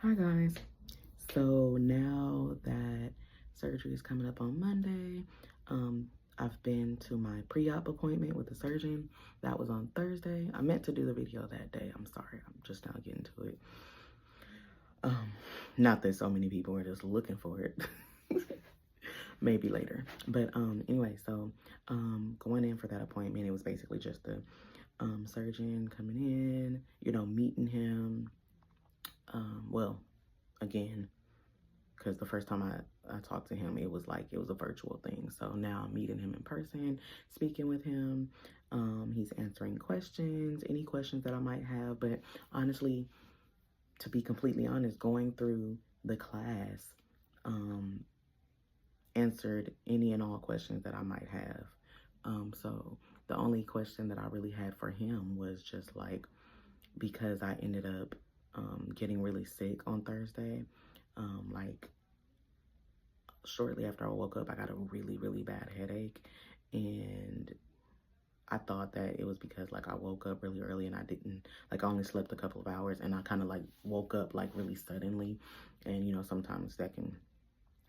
Hi guys. So now that surgery is coming up on Monday, I've been to my pre-op appointment with the surgeon. That was on Thursday. I meant to do the video that day. I'm sorry. I'm just now getting to it. Not that so many people are just looking for it. Maybe later. But anyway, so going in for that appointment, it was basically just the surgeon coming in, meeting him. Well, again, because the first time I talked to him, it was a virtual thing. So now I'm meeting him in person, speaking with him. He's answering questions, any questions that I might have. But honestly, to be completely honest, going through the class answered any and all questions that I might have. So the only question that I really had for him was just like, because I ended up getting really sick on Thursday, like shortly after I woke up, I got a really, really bad headache. And I thought that it was because like I woke up really early and I didn't, like I only slept a couple of hours, and I kind of like woke up like really suddenly. And sometimes that can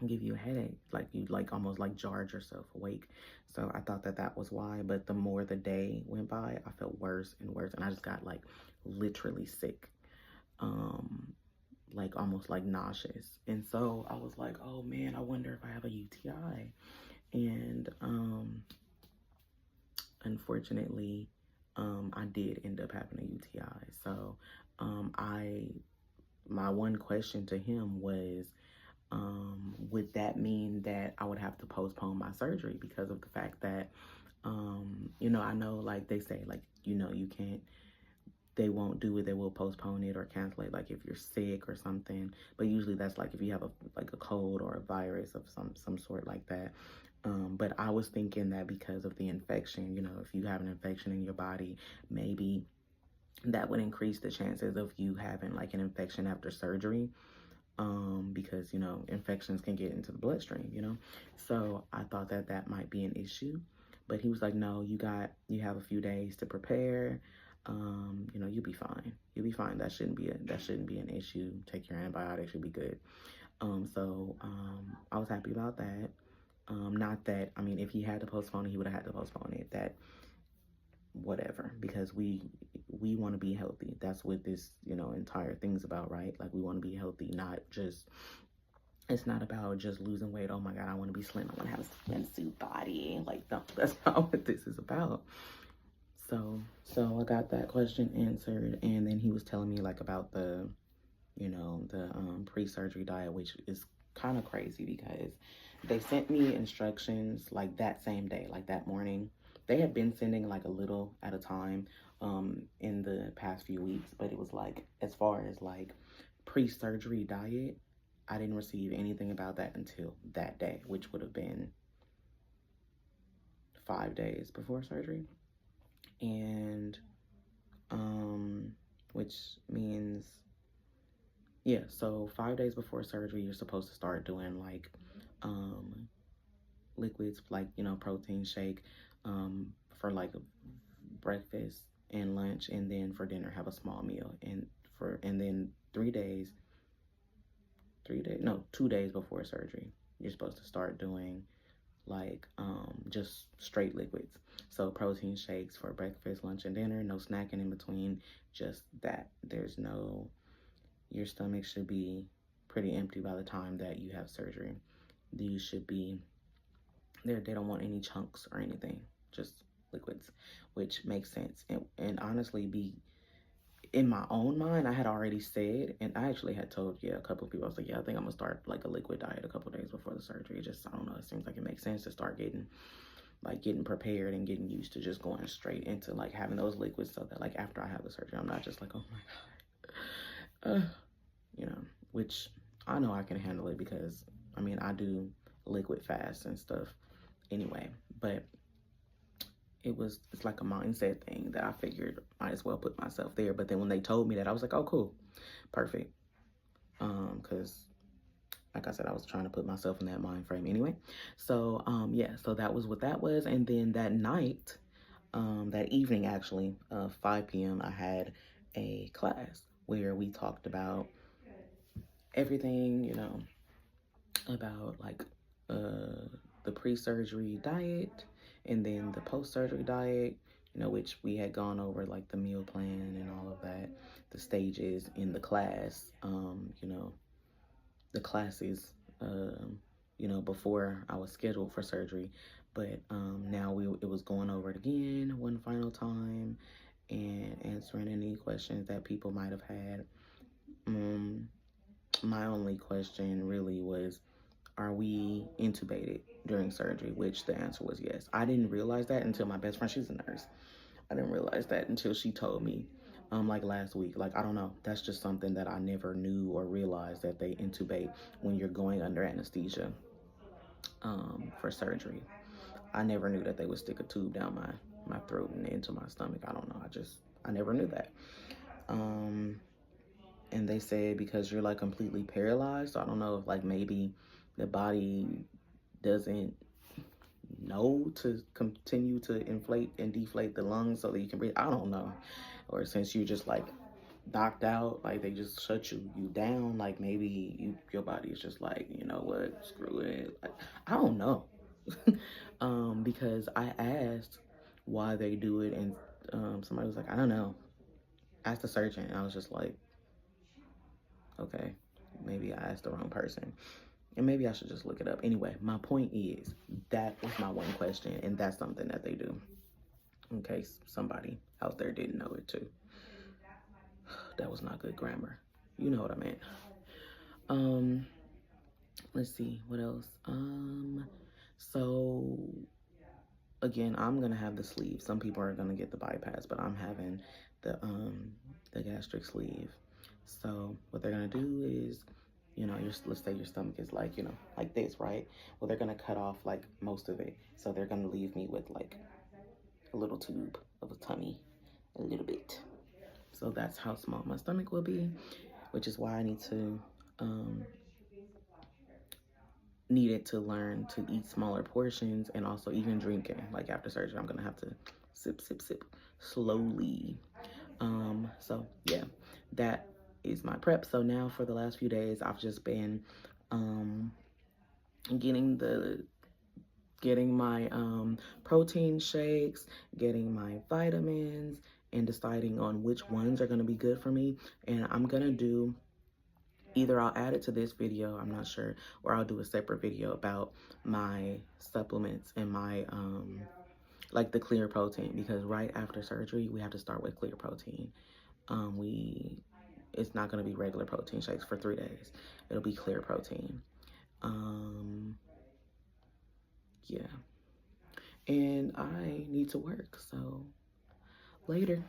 give you a headache, like you like almost like jarred yourself awake. So I thought that that was why. But the more the day went by, I felt worse and worse, and I just got like literally sick. Like almost like nauseous. And so I was like, oh man, I wonder if I have a UTI. And unfortunately, I did end up having a UTI. So my one question to him was, would that mean that I would have to postpone my surgery because of the fact that, I know like they say, like, you can't, they won't do it, they will postpone it or cancel it, like if you're sick or something. But usually that's like if you have a cold or a virus of some sort like that. But I was thinking that because of the infection, if you have an infection in your body, maybe that would increase the chances of you having like an infection after surgery. Because infections can get into the bloodstream. So I thought that that might be an issue. But he was like, no, you have a few days to prepare. You'll be fine. You'll be fine. That shouldn't be an issue. Take your antibiotics, you'll be good. So I was happy about that. Not that, I mean, if he had to postpone it, he would have had to postpone it. That whatever, because we want to be healthy. That's what this entire thing's about, right? Like we want to be healthy, not just, it's not about just losing weight. Oh my god, I want to be slim, I want to have a swimsuit body. Like, no, that's not what this is about. So I got that question answered, and then he was telling me like about the pre-surgery diet, which is kind of crazy because they sent me instructions like that same day, like that morning. They had been sending like a little at a time in the past few weeks, but it was like, as far as like pre-surgery diet, I didn't receive anything about that until that day, which would have been 5 days before surgery. And which means, yeah, so 5 days before surgery, you're supposed to start doing like liquids, like protein shake, for like breakfast and lunch, and then for dinner have a small meal. And then 2 days before surgery, you're supposed to start doing like just straight liquids. So protein shakes for breakfast, lunch, and dinner, no snacking in between, just that. Your stomach should be pretty empty by the time that you have surgery. You should be there, they don't want any chunks or anything, just liquids, which makes sense. And honestly, be in my own mind, I had already said, and I actually had told, a couple of people, I was like, yeah, I think I'm gonna start like a liquid diet a couple of days before the surgery. Just, I don't know, it seems like it makes sense to start getting prepared and getting used to just going straight into like having those liquids, so that like after I have the surgery, I'm not just like, oh my god, which I know I can handle it, because I mean, I do liquid fast and stuff anyway. But it's like a mindset thing that I figured might as well put myself there. But then when they told me that, I was like, oh, cool, perfect. Because like I said, I was trying to put myself in that mind frame anyway. So yeah, so that was what that was. And then that night, that evening actually, 5 p.m., I had a class where we talked about everything, you know, about like the pre-surgery diet and then the post-surgery diet, you know, which we had gone over like the meal plan and all of that, the stages in the class, you know, the classes, you know, before I was scheduled for surgery. But now it was going over it again one final time and answering any questions that people might have had. My only question really was, are we intubated during surgery? Which the answer was yes. I didn't realize that until my best friend, she's a nurse. I didn't realize that until she told me, like last week. Like, I don't know. That's just something that I never knew or realized, that they intubate when you're going under anesthesia for surgery. I never knew that they would stick a tube down my throat and into my stomach. I don't know. I never knew that. And they said because you're like completely paralyzed. So I don't know if like maybe the body doesn't know to continue to inflate and deflate the lungs so that you can breathe. I don't know. Or since you're just like knocked out, like they just shut you down, like maybe your body is just like, you know what, screw it. Like, I don't know. Because I asked why they do it, and somebody was like, I don't know. Ask the surgeon. And I was just like, okay, maybe I asked the wrong person. And maybe I should just look it up. Anyway, my point is, that was my one question, and that's something that they do. In case somebody out there didn't know it too. That was not good grammar. You know what I meant. Let's see, what else? So again, I'm gonna have the sleeve. Some people are gonna get the bypass, but I'm having the gastric sleeve. So what they're gonna do is, you know, let's say your stomach is like, you know, like this, right? Well, they're gonna cut off like most of it. So they're gonna leave me with like a little tube of a tummy, a little bit. So that's how small my stomach will be, which is why I needed to learn to eat smaller portions, and also even drinking. Like after surgery, I'm gonna have to sip, sip, sip slowly. So yeah, that is my prep. So now for the last few days, I've just been getting my protein shakes, getting my vitamins, and deciding on which ones are gonna be good for me. And I'm gonna do, either I'll add it to this video, I'm not sure, or I'll do a separate video about my supplements and my like the clear protein, because right after surgery we have to start with clear protein. It's not going to be regular protein shakes for 3 days. It'll be clear protein. Yeah, and I need to work, so later.